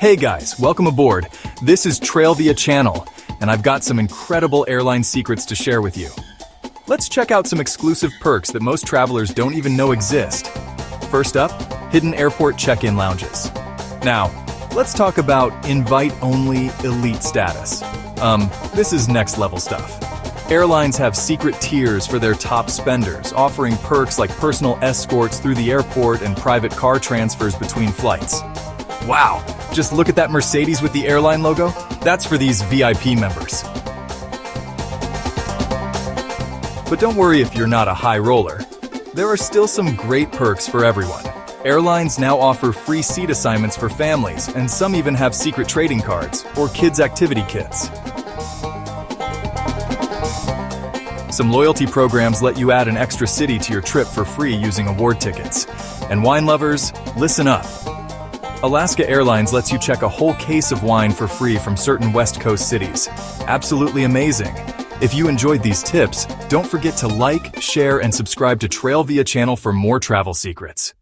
Hey guys, welcome aboard. This is Trailvia channel, and I've got some incredible airline secrets to share with you. Let's check out some exclusive perks that most travelers don't even know exist. First up, hidden airport check-in lounges. Now, let's talk about invite-only elite status. This is next-level stuff. Airlines have secret tiers for their top spenders, offering perks like personal escorts through the airport and private car transfers between flights. Wow, just look at that Mercedes with the airline logo. That's for these VIP members. But don't worry if you're not a high roller. There are still some great perks for everyone. Airlines now offer free seat assignments for families, and some even have secret trading cards or kids' activity kits. Some loyalty programs let you add an extra city to your trip for free using award tickets. And wine lovers, listen up. Alaska Airlines lets you check a whole case of wine for free from certain West Coast cities. Absolutely amazing. If you enjoyed these tips, don't forget to like, share, and subscribe to Trailvia channel for more travel secrets.